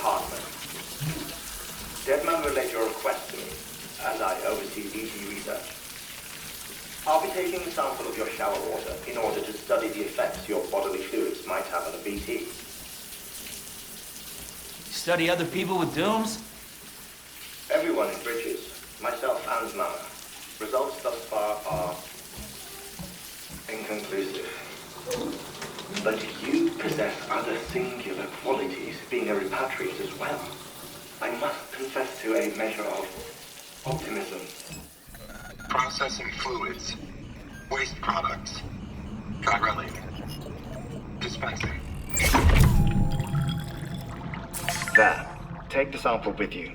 Hartman. Deadman relayed your request to me, as I oversee BT research. I'll be taking a sample of your shower water in order to study the effects your bodily fluids might have on a BT. Study other people with dooms? Everyone in Bridges, myself and Mama. Results thus far are inconclusive. But you possess other singular qualities, being a repatriate as well. I must confess to a measure of optimism. Processing fluids. Waste products. Drilling. Dispensing. There. Take the sample with you.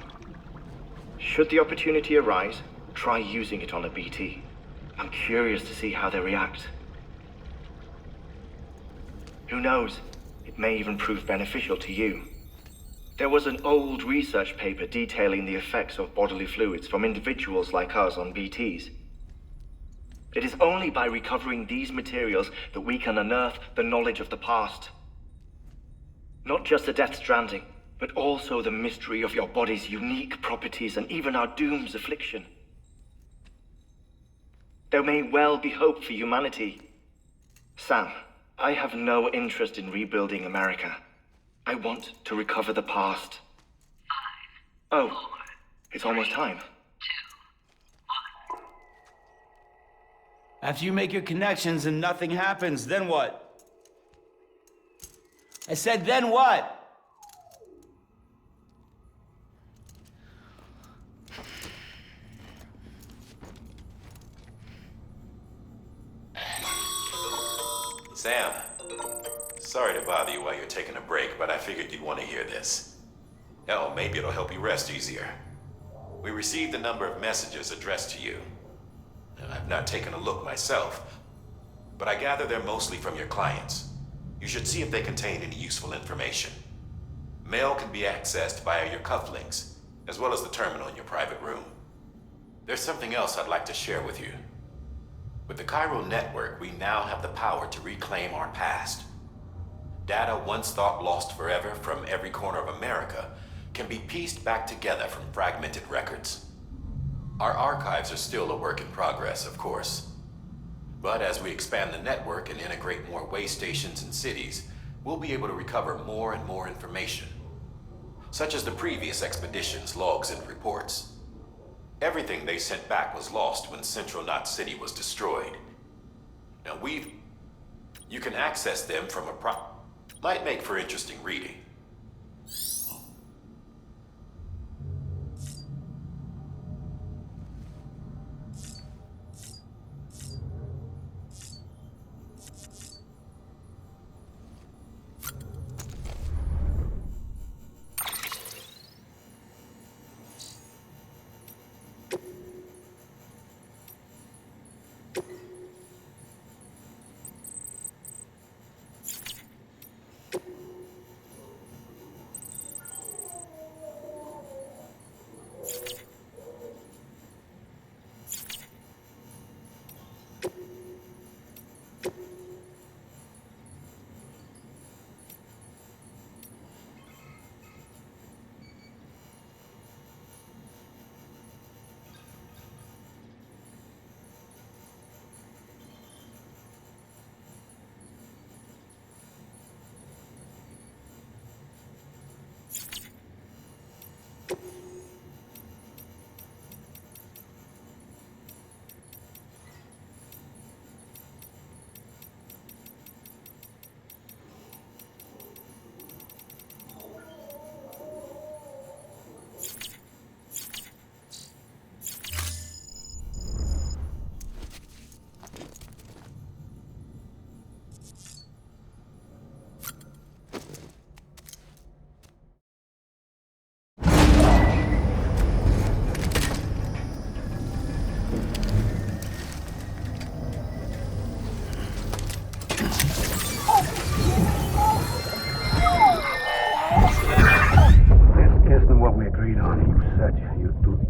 Should the opportunity arise, try using it on a BT. I'm curious to see how they react. Who knows? It may even prove beneficial to you. There was an old research paper detailing the effects of bodily fluids from individuals like us on BTs. It is only by recovering these materials that we can unearth the knowledge of the past. Not just the Death Stranding, but also the mystery of your body's unique properties and even our doom's affliction. There may well be hope for humanity. Sam, I have no interest in rebuilding America. I want to recover the past. 5, Oh, 4, it's almost time. 2, 1. After you make your connections and nothing happens, then what? I said, then what? Sam, sorry to bother you while you're taking a break, but I figured you'd want to hear this. Hell, maybe it'll help you rest easier. We received a number of messages addressed to you. I've not taken a look myself, but I gather they're mostly from your clients. You should see if they contain any useful information. Mail can be accessed via your cufflinks, as well as the terminal in your private room. There's something else I'd like to share with you. With the Chiral Network, we now have the power to reclaim our past. Data once thought lost forever from every corner of America can be pieced back together from fragmented records. Our archives are still a work in progress, of course. But as we expand the network and integrate more way stations and cities, we'll be able to recover more and more information, such as the previous expedition's logs and reports. Everything they sent back was lost when Central Knot City was destroyed. Now you can access them from might make for interesting reading.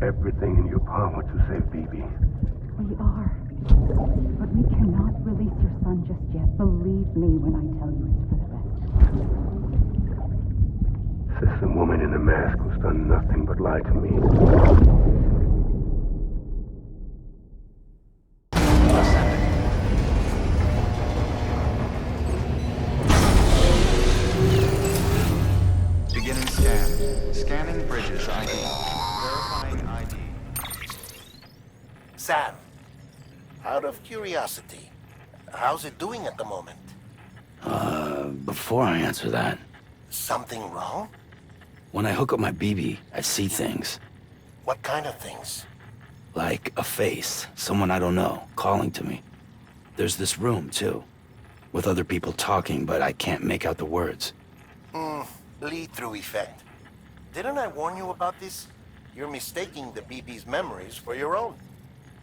Everything in your power to save BB. We are. But we cannot release your son just yet. Believe me when I tell you it's for the best. Assistant woman in a mask who's done nothing but lie to me. Beginning scan. Scanning bridges ID. Verifying ID. Sam, out of curiosity, how's it doing at the moment? Before I answer that, Something wrong? when I hook up my BB, I see things. What kind of things? Like a face, someone I don't know, calling to me. There's this room, too, with other people talking, but I can't make out the words. Lead-through effect. Didn't I warn you about this? You're mistaking the BB's memories for your own.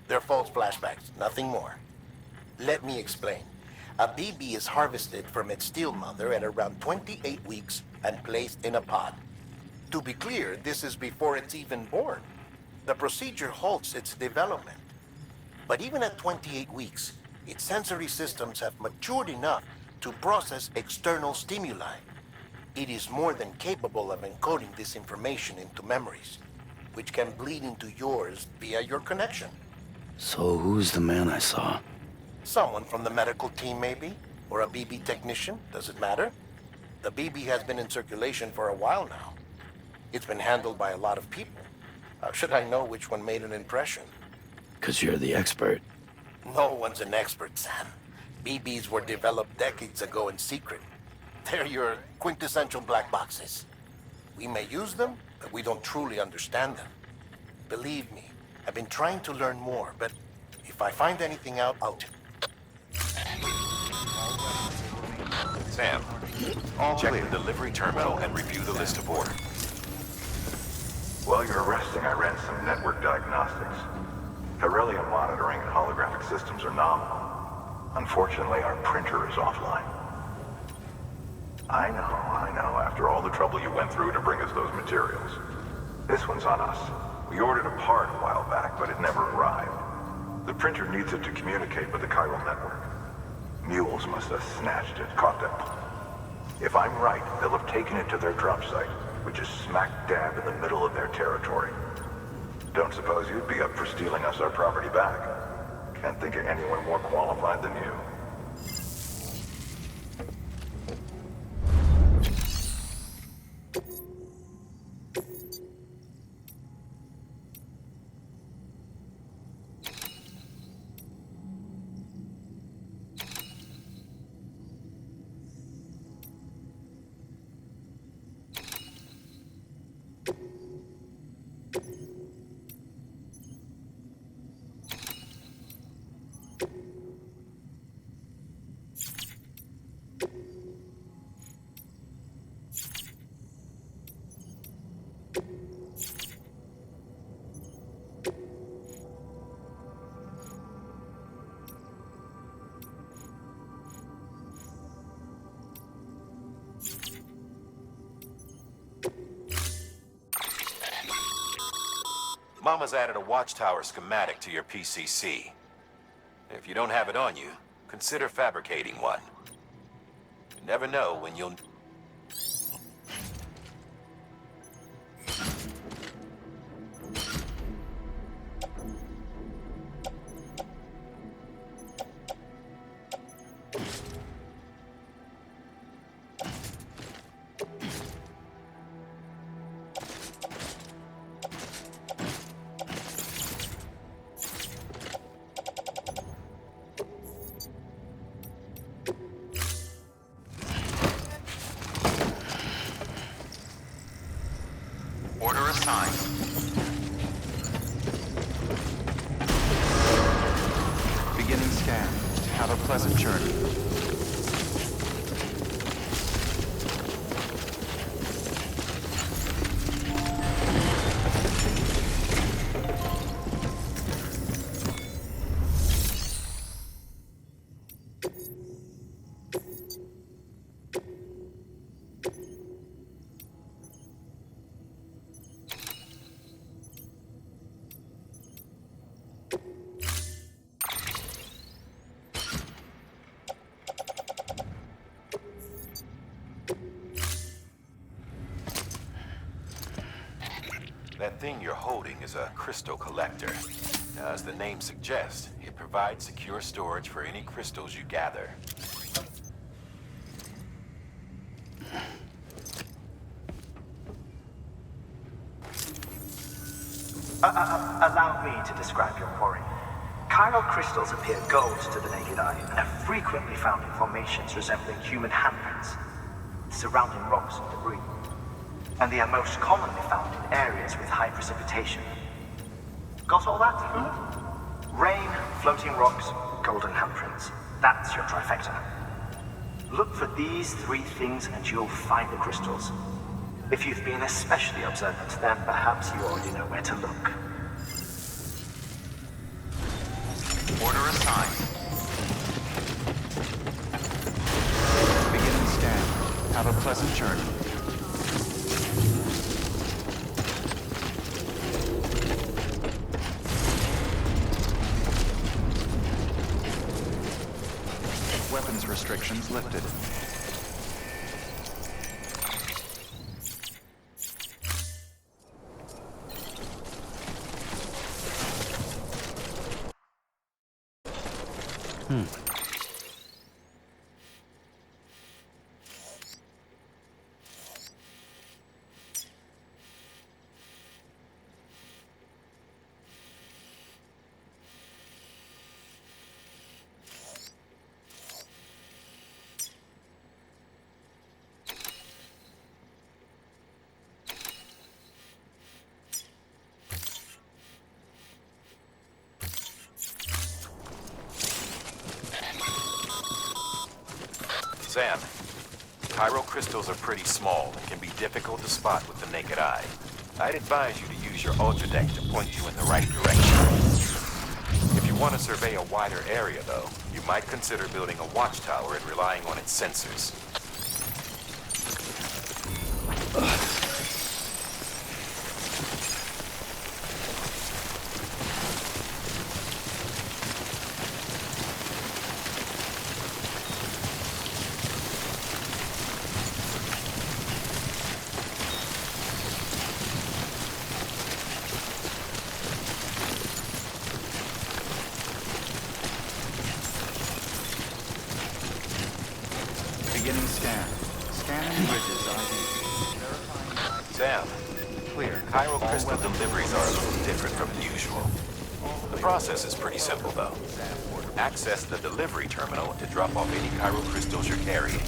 They're false flashbacks, nothing more. Let me explain. A BB is harvested from its steel mother at around 28 weeks and placed in a pod. To be clear, this is before it's even born. The procedure halts its development. But even at 28 weeks, its sensory systems have matured enough to process external stimuli. It is more than capable of encoding this information into memories, which can bleed into yours via your connection. So who's the man I saw? Someone from the medical team, maybe? Or a BB technician? Does it matter? The BB has been in circulation for a while now. It's been handled by a lot of people. How should I know which one made an impression? 'Cause you're the expert. No one's an expert, Sam. BBs were developed decades ago in secret. They're your quintessential black boxes. We may use them, but we don't truly understand them. Believe me, I've been trying to learn more, but if I find anything out, I'll... Sam, check the delivery terminal and review the list of orders. While you're resting, I ran some network diagnostics. Beryllium monitoring and holographic systems are nominal. Unfortunately, our printer is offline. I know, after all the trouble you went through to bring us those materials. This one's on us. We ordered a part a while back, but it never arrived. The printer needs it to communicate with the chiral network. Mules must have snatched it, caught them. If I'm right, they'll have taken it to their drop site, which is smack dab in the middle of their territory. Don't suppose you'd be up for stealing us our property back? Can't think of anyone more qualified than you. Mama's added a watchtower schematic to your PCC. If you don't have it on you, consider fabricating one. You never know when you'll... Order assigned. Beginning scan. Have a pleasant journey. That thing you're holding is a crystal collector. Now, as the name suggests, it provides secure storage for any crystals you gather. Allow me to describe your quarry. Chiral crystals appear gold to the naked eye and are frequently found in formations resembling human handprints, surrounding rocks and debris. And they are most commonly found in areas with high precipitation. Got all that? Rain, floating rocks, golden handprints. That's your trifecta. Look for these three things and you'll find the crystals. If you've been especially observant, then perhaps you already know where to look. Order assigned. Beginning scan. Have a pleasant journey. Weapons restrictions lifted. Sam, chiral crystals are pretty small and can be difficult to spot with the naked eye. I'd advise you to use your ultra deck to point you in the right direction. If you want to survey a wider area, though, you might consider building a watchtower and relying on its sensors. Beginning scan. Scanning bridges ID. Sam, Clear. chiral crystal deliveries are a little different from usual. The process is pretty simple, though. Access the delivery terminal to drop off any chiral crystals you're carrying.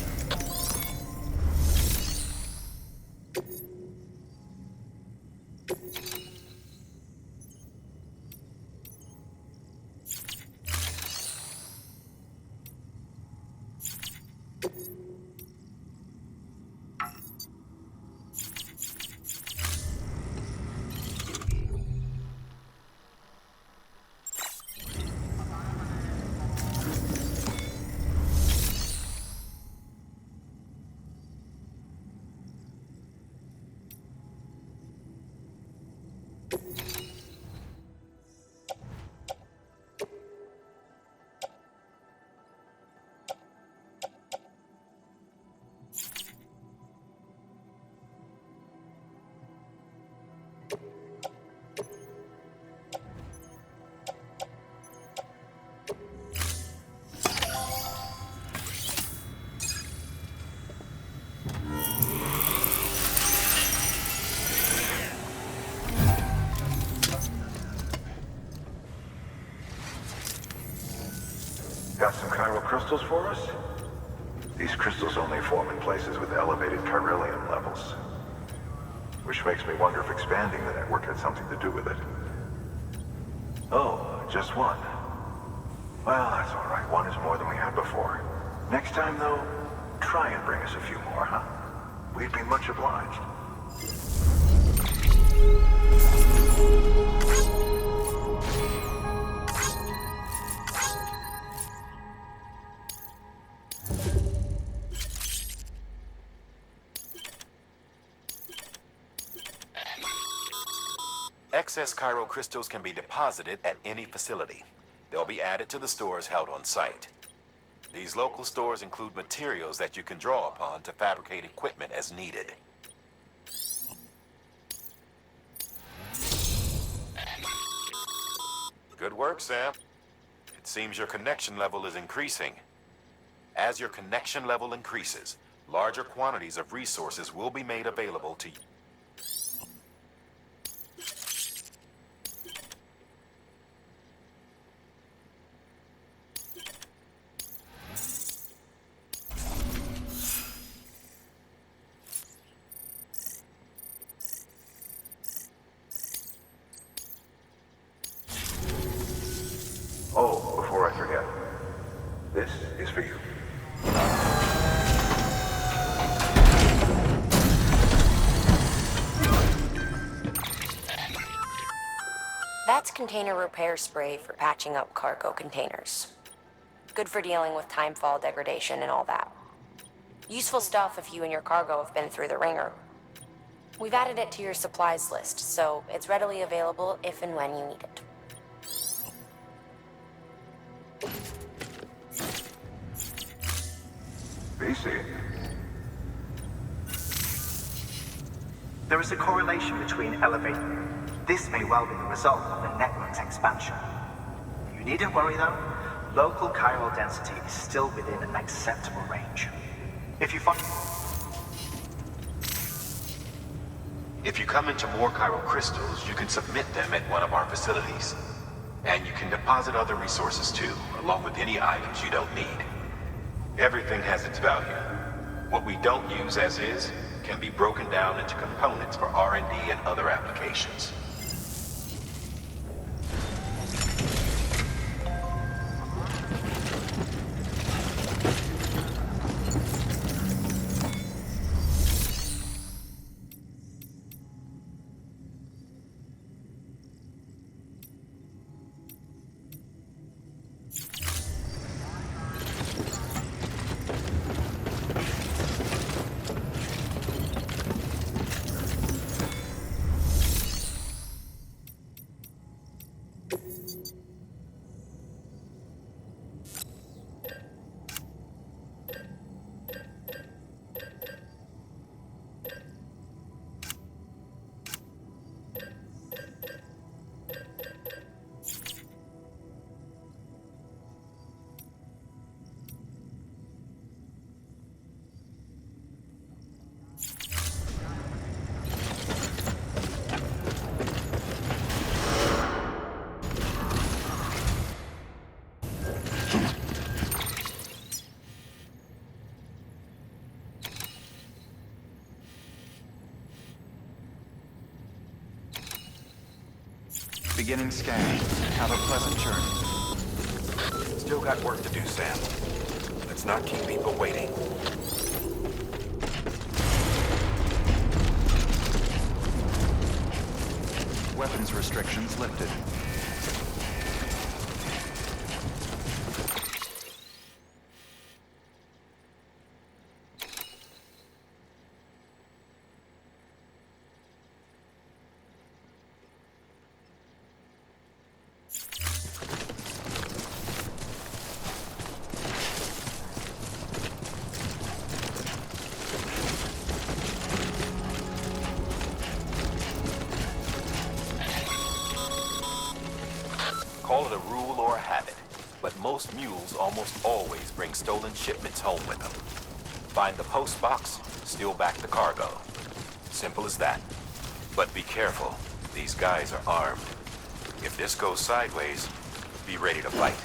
Got some chiral crystals for us? These crystals only form in places with elevated chiralium levels. Which makes me wonder if expanding the network had something to do with it. Oh, just one. Well, that's all right. One is more than we had before. Next time, though, try and bring us a few more, huh? We'd be much obliged. Excess chiral crystals can be deposited at any facility. They'll be added to the stores held on site. These local stores include materials that you can draw upon to fabricate equipment as needed. Good work, Sam. It seems your connection level is increasing. As your connection level increases, larger quantities of resources will be made available to you. Oh, before I forget, this is for you. That's container repair spray for patching up cargo containers. Good for dealing with timefall degradation and all that. Useful stuff if you and your cargo have been through the ringer. We've added it to your supplies list, so it's readily available if and when you need it. BC. There is a correlation between elevating. This may well be the result of the network's expansion. You needn't worry though. Local chiral density is still within an acceptable range. If If you come into more chiral crystals, you can submit them at one of our facilities. And you can deposit other resources too, along with any items you don't need. Everything has its value. What we don't use as is can be broken down into components for R&D and other applications. Beginning scan. Have a pleasant journey. Still got work to do, Sam. Let's not keep people waiting. Weapons restrictions lifted. Call it a rule or a habit, but most mules almost always bring stolen shipments home with them. Find the post box, steal back the cargo. Simple as that. But be careful, these guys are armed. If this goes sideways, be ready to fight.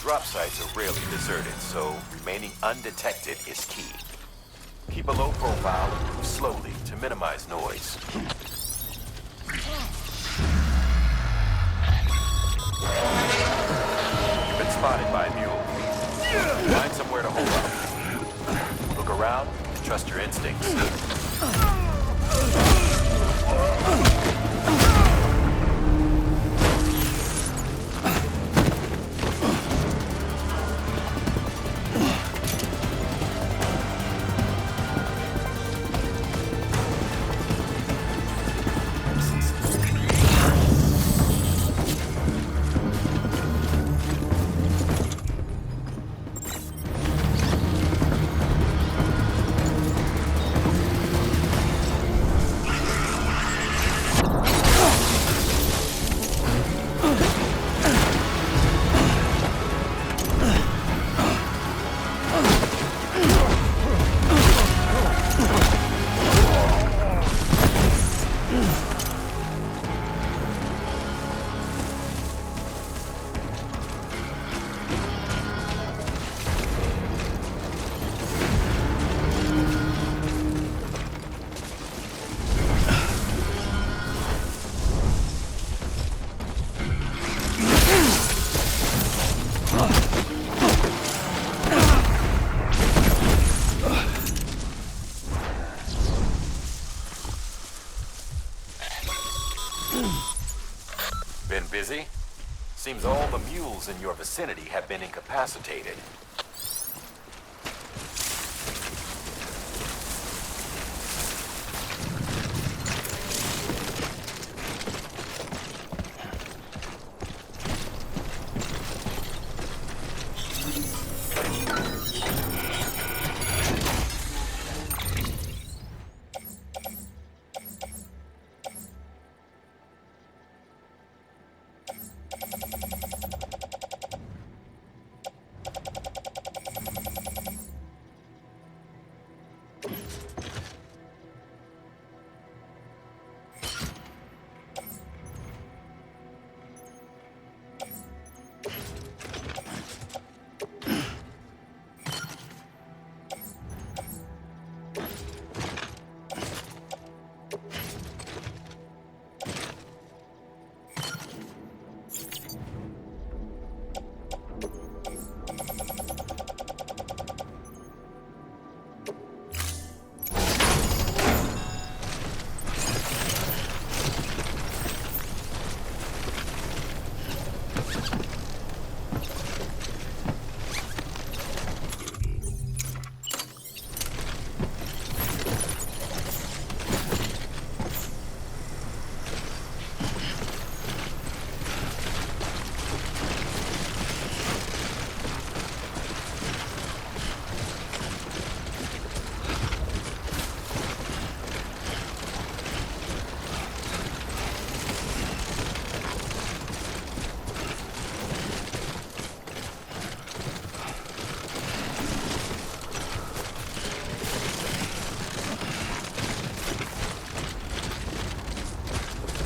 drop sites are rarely deserted, so remaining undetected is key. Keep a low profile and move slowly to minimize noise. You've been spotted by a mule. Find somewhere to hold up. Look around and trust your instincts. Been busy? Seems all the mules in your vicinity have been incapacitated.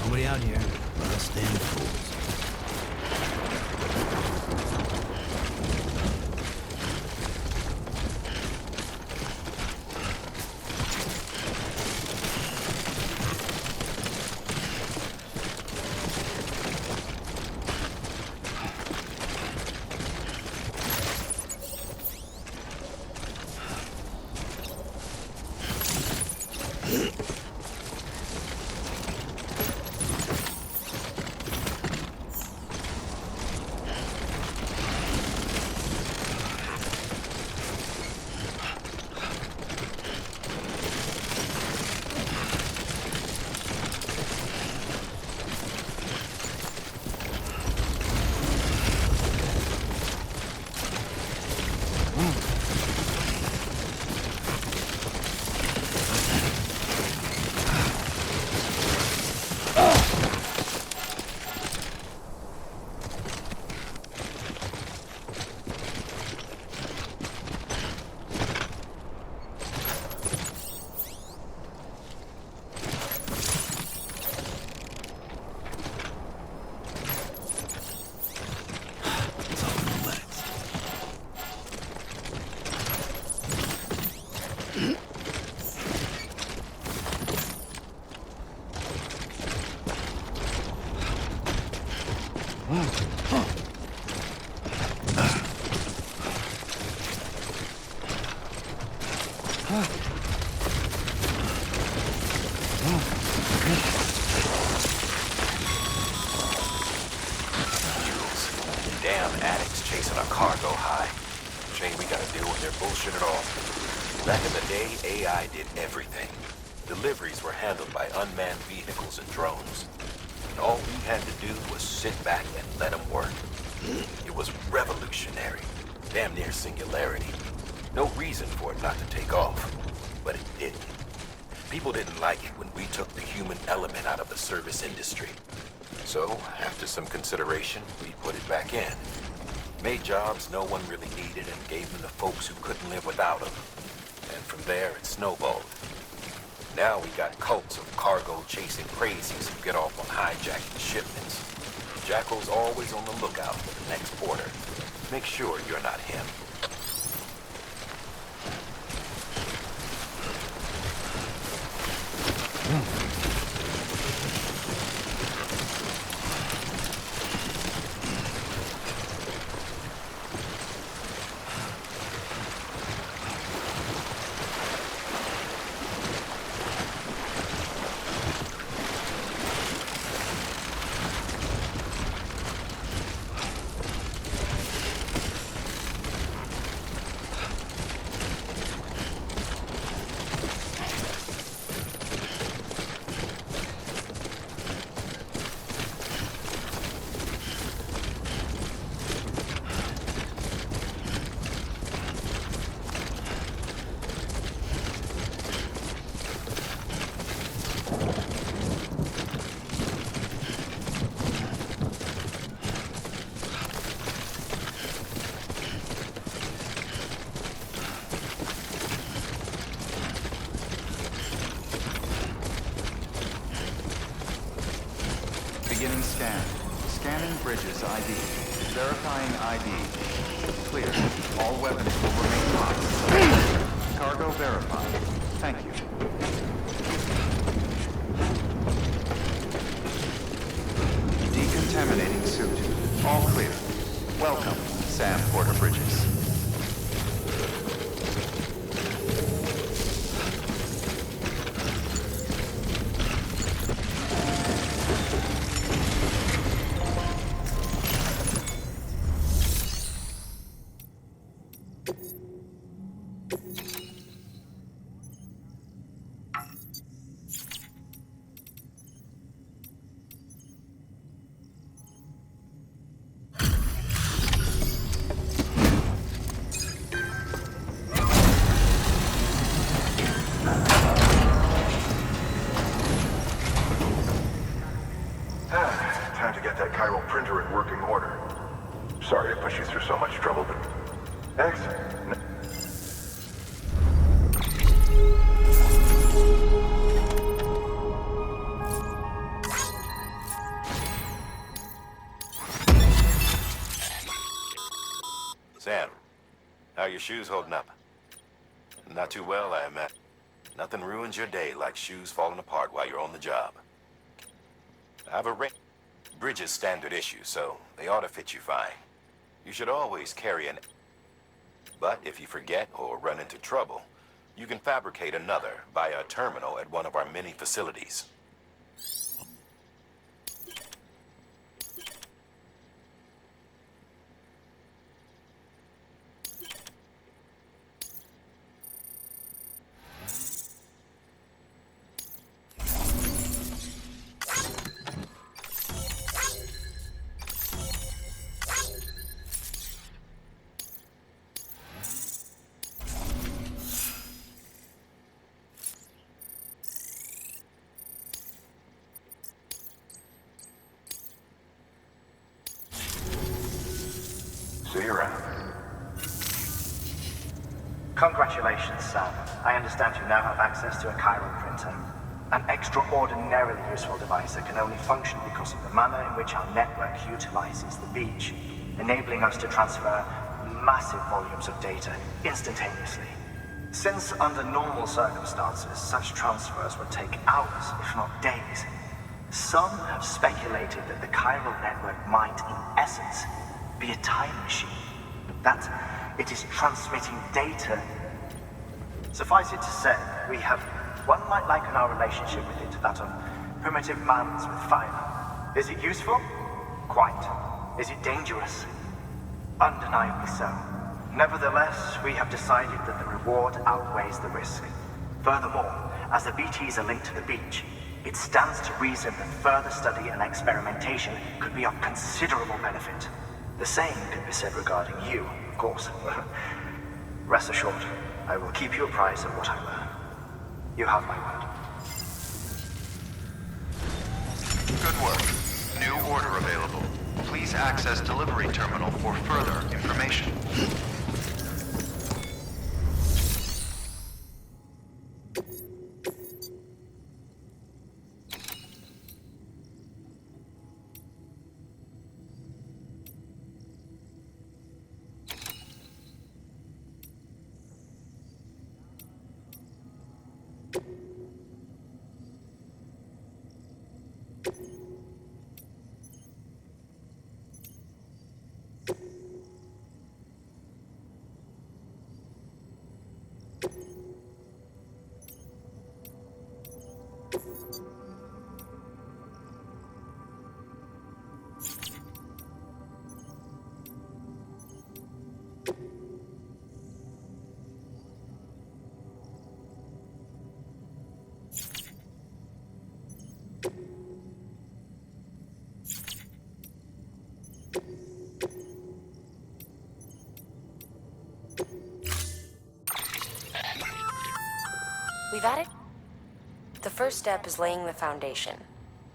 Nobody out here. Less damn fools. Damn addicts chasing a cargo high. Shame we gotta deal with their bullshit at all. Back in the day, AI did everything. Deliveries were handled by unmanned vehicles and drones. And all we had to do was sit back and let them work. It was revolutionary. Damn near singularity. No reason for it not to take off. But it didn't. People didn't like it when we took the human element out of the service industry. So, after some consideration, we put it back in. Made jobs no one really needed and gave them to folks who couldn't live without them. And from there, it snowballed. Now we got cults of cargo-chasing crazies who get off on hijacking shipments. Jackal's always on the lookout for the next order. Make sure you're not him. Beginning scan. Scanning bridges ID. Verifying ID. Clear. All weapons will remain hot. Cargo verified. Thank you. Decontaminating suit. All clear. Welcome, Sam Porter Bridges. Time to get that chiral printer in working order. Sorry to push you through so much trouble, but... Excellent. Sam, how are your shoes holding up? Not too well, I imagine. Nothing ruins your day like shoes falling apart while you're on the job. I have a Bridges standard issue, so they ought to fit you fine. You should always carry an... But if you forget or run into trouble, you can fabricate another via a terminal at one of our many facilities. See you around. Congratulations, Sam. I understand you now have access to a chiral printer. An extraordinarily useful device that can only function because of the manner in which our network utilizes the beach, enabling us to transfer massive volumes of data instantaneously. Since under normal circumstances, such transfers would take hours, if not days, Some have speculated that the chiral network might, in essence, be a time machine. That it is transmitting data. Suffice it to say, one might liken our relationship with it to that of primitive mans with fire. Is it useful? Quite. Is it dangerous? Undeniably so. Nevertheless, we have decided that the reward outweighs the risk. Furthermore, as the BTs are linked to the beach, it stands to reason that further study and experimentation could be of considerable benefit. The same could be said regarding you, of course. Rest assured, I will keep you apprised of what I learn. You have my word. Good work. New order available. Please access delivery terminal for further information. We've added. The first step is laying the foundation,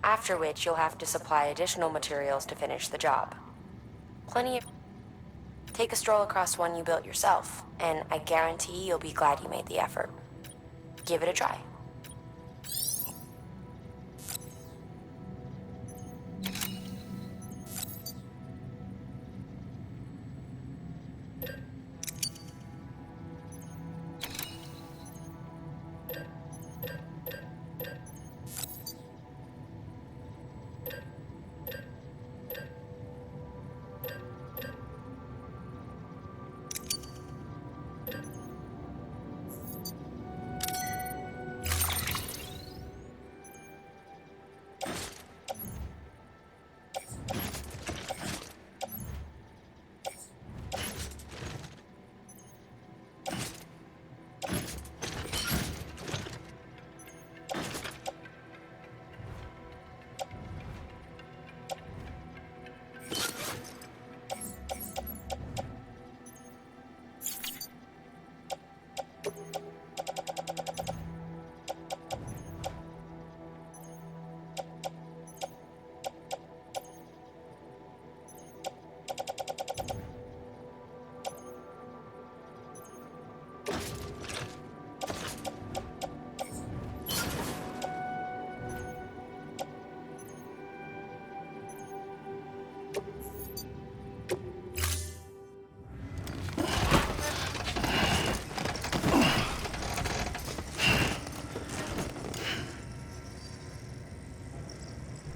after which you'll have to supply additional materials to finish the job. Plenty of... Take a stroll across one you built yourself, and I guarantee you'll be glad you made the effort. Give it a try.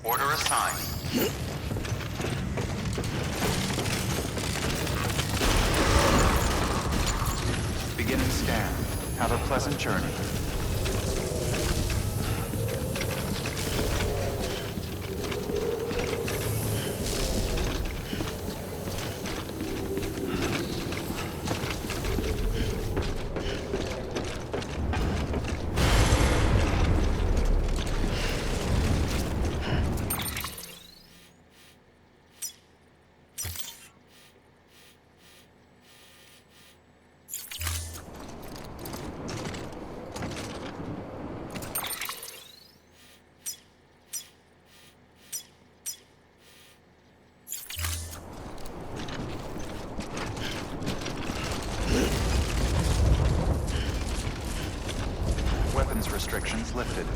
Order assigned. Beginning scan. Have a pleasant journey. Weapons restrictions lifted.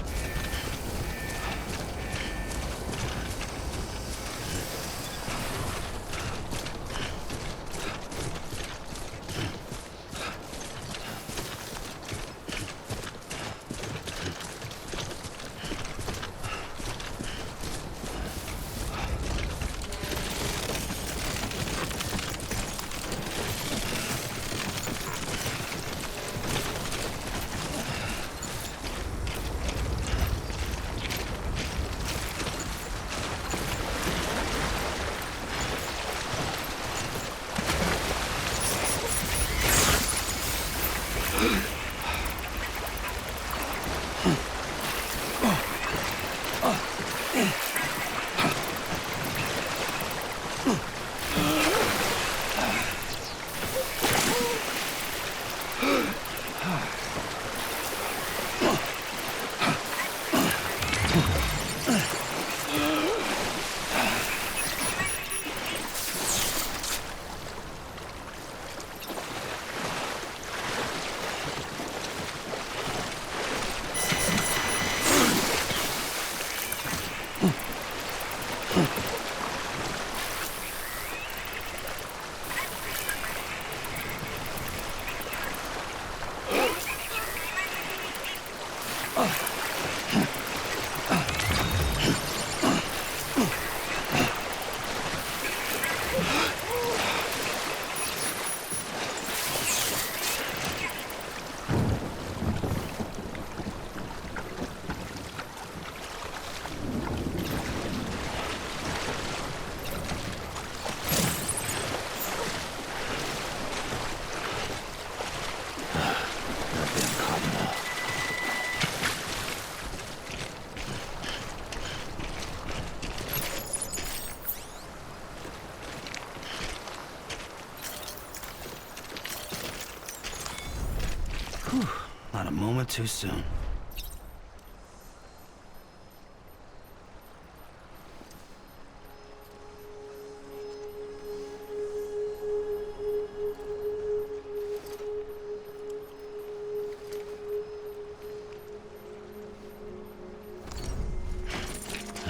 Not a moment too soon.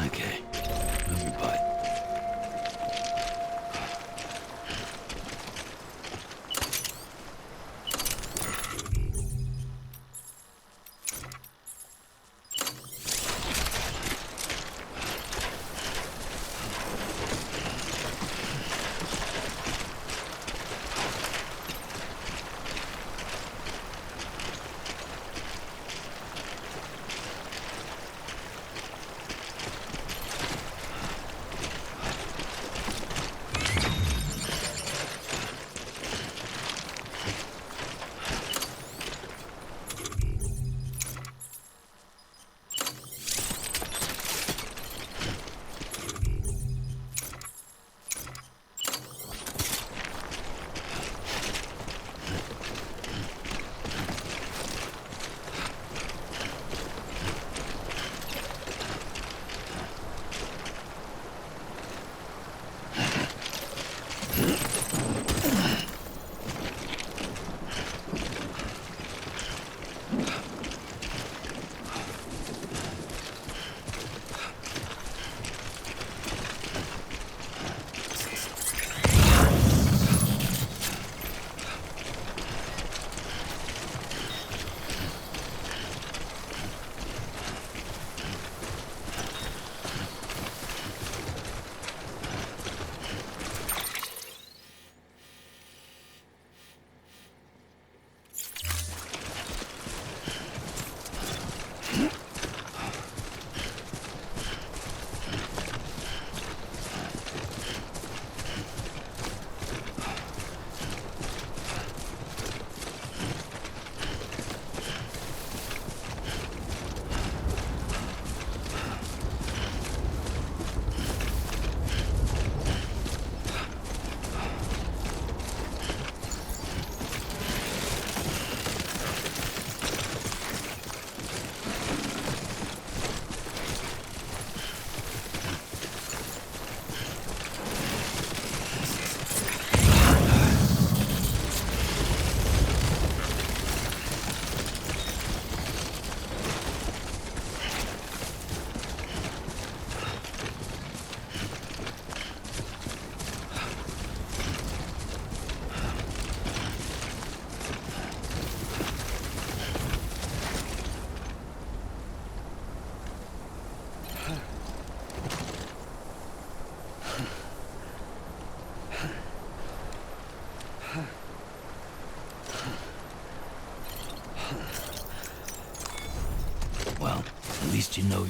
Okay, move your butt. Well, at least you know.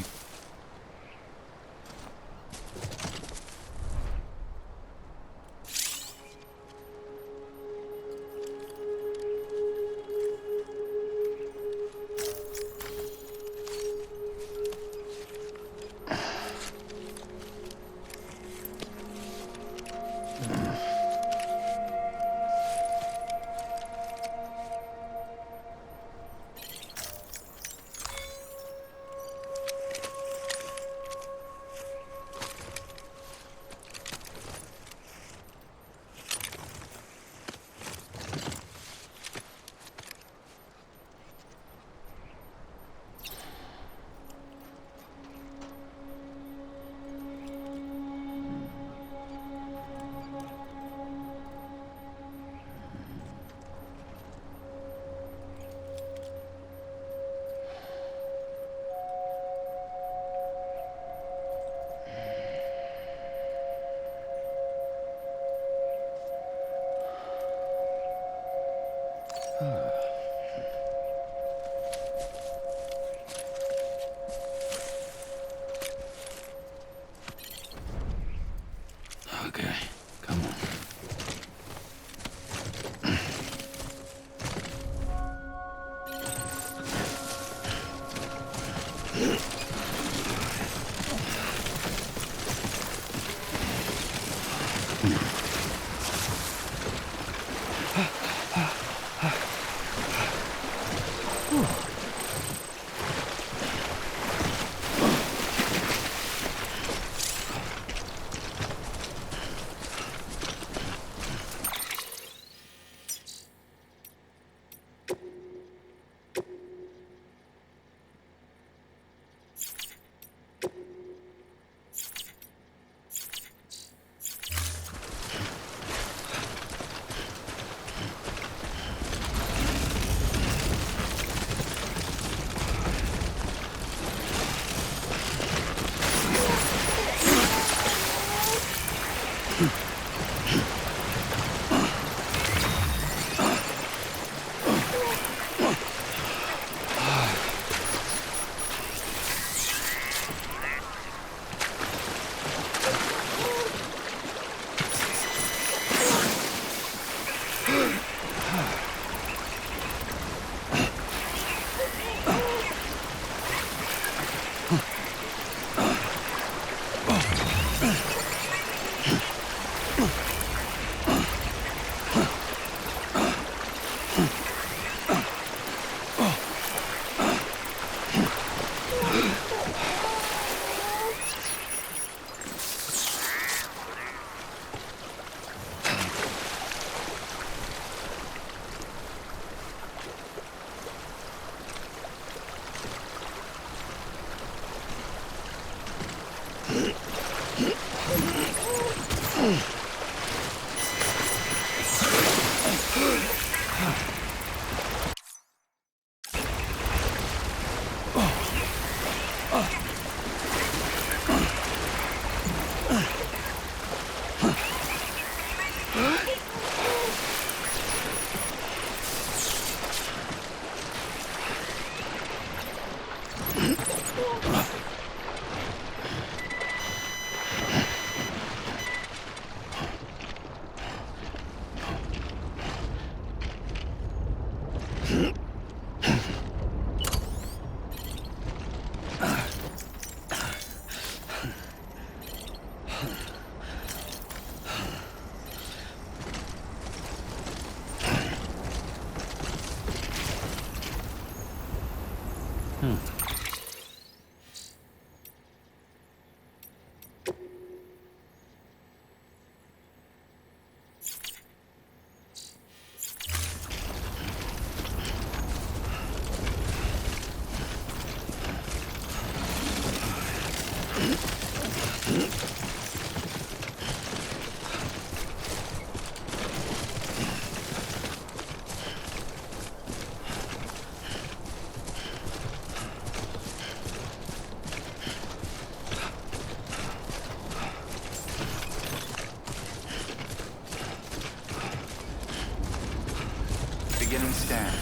Beginning scan.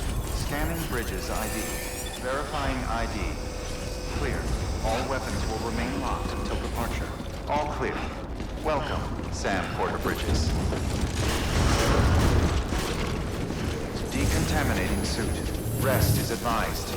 Scanning bridges ID. Verifying ID. Clear. All weapons will remain locked until departure. All clear. Welcome, Sam Porter Bridges. Decontaminating suit. Rest is advised.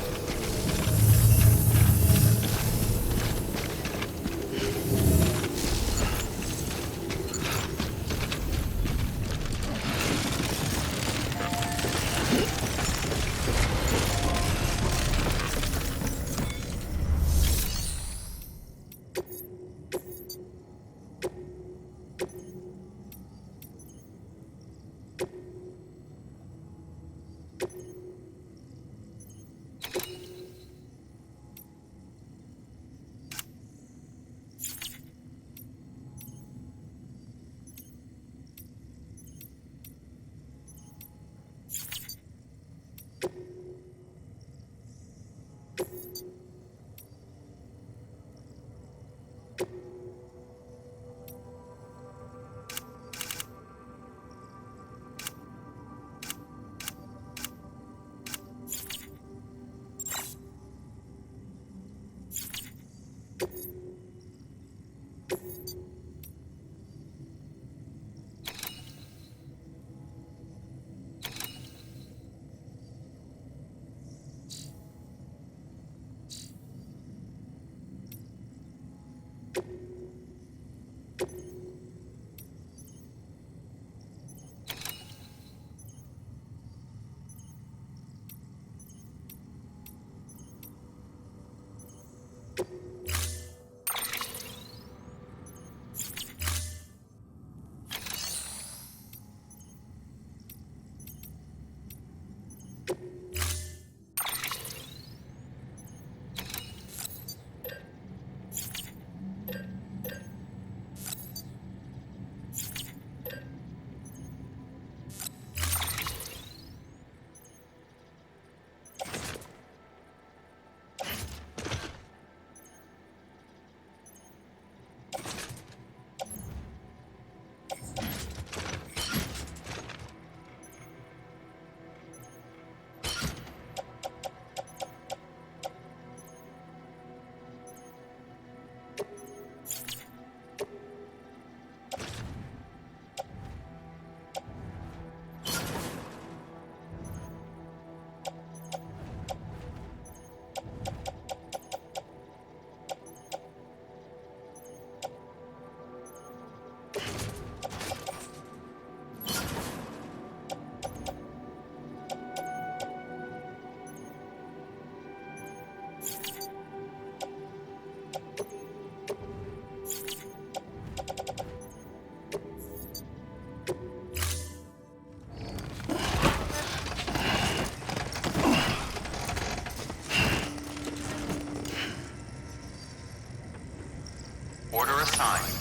Order assigned.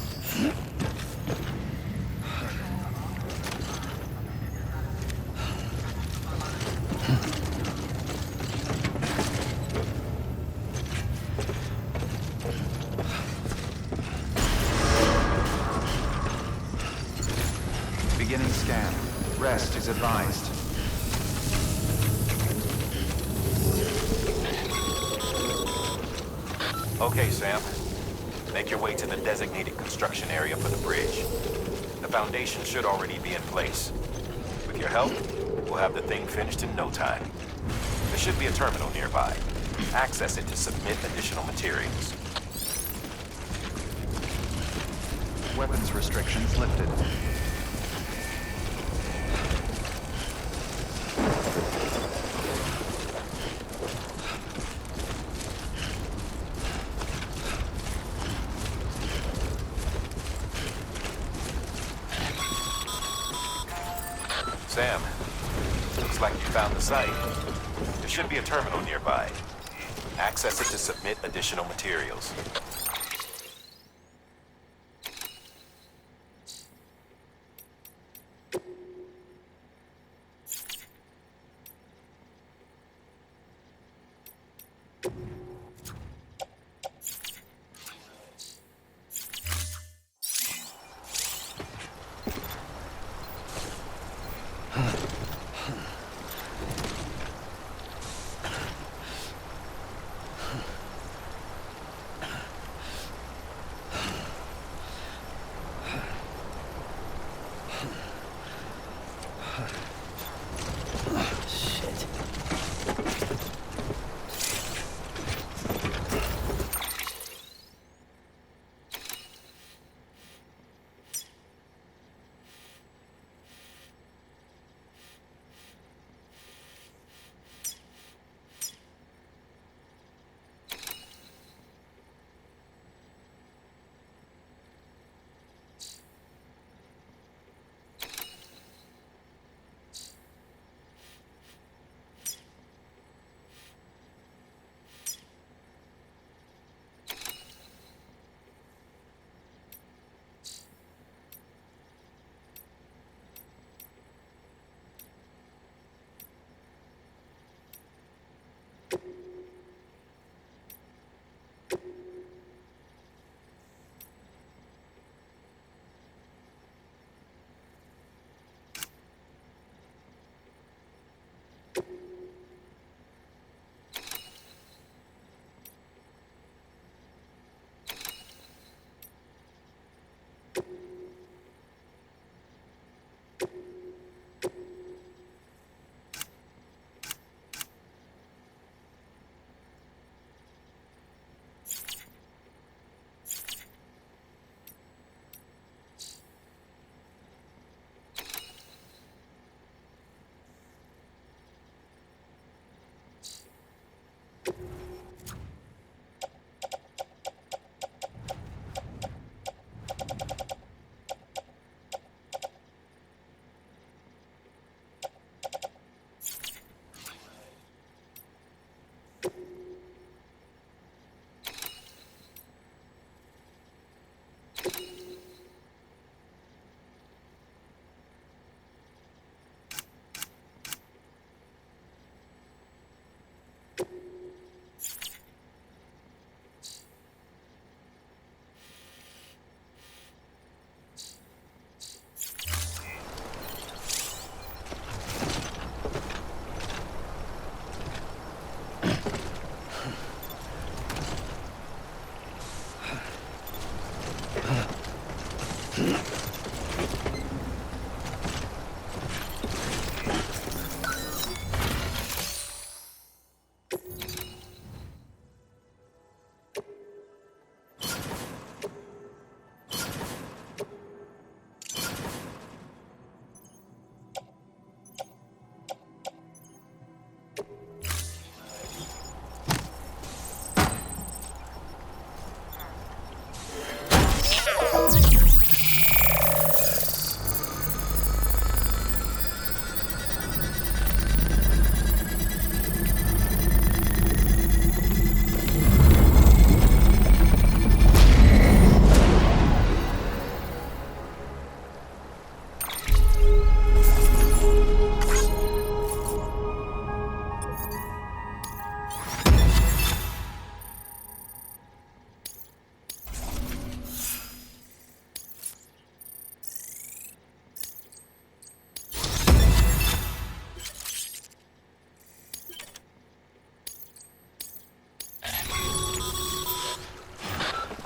Beginning scan. Rest is advised. Okay, Sam. Make your way to the designated construction area for the bridge. The foundation should already be in place. With your help, we'll have the thing finished in no time. There should be a terminal nearby. Access it to submit additional materials. Weapons restrictions lifted. Sam, looks like you found the site. There should be a terminal nearby. Access it to submit additional materials.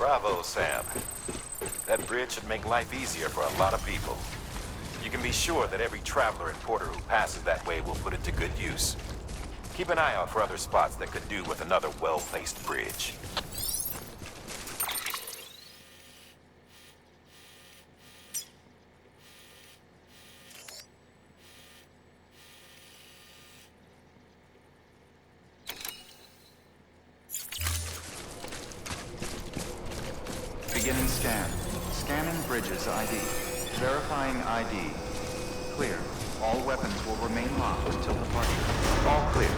Bravo, Sam. That bridge should make life easier for a lot of people. You can be sure that every traveler and porter who passes that way will put it to good use. Keep an eye out for other spots that could do with another well-placed bridge. Beginning scan. Scanning bridges ID. Verifying ID. Clear. All weapons will remain locked until departure. All clear.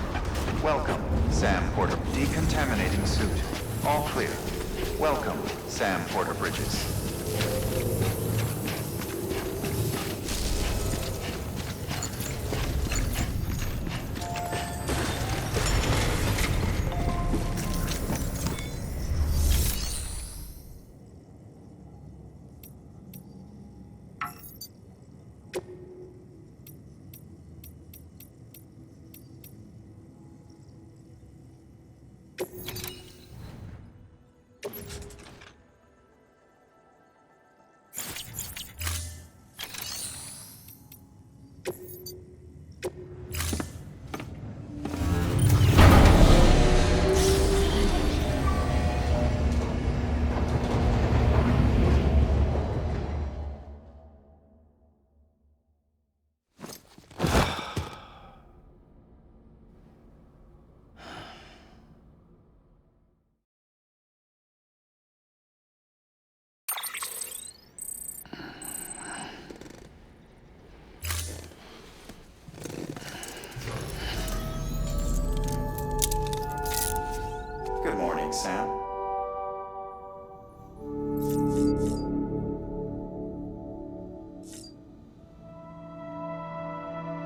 Welcome, Sam Porter. Decontaminating suit. All clear. Welcome, Sam Porter Bridges. Good morning, Sam.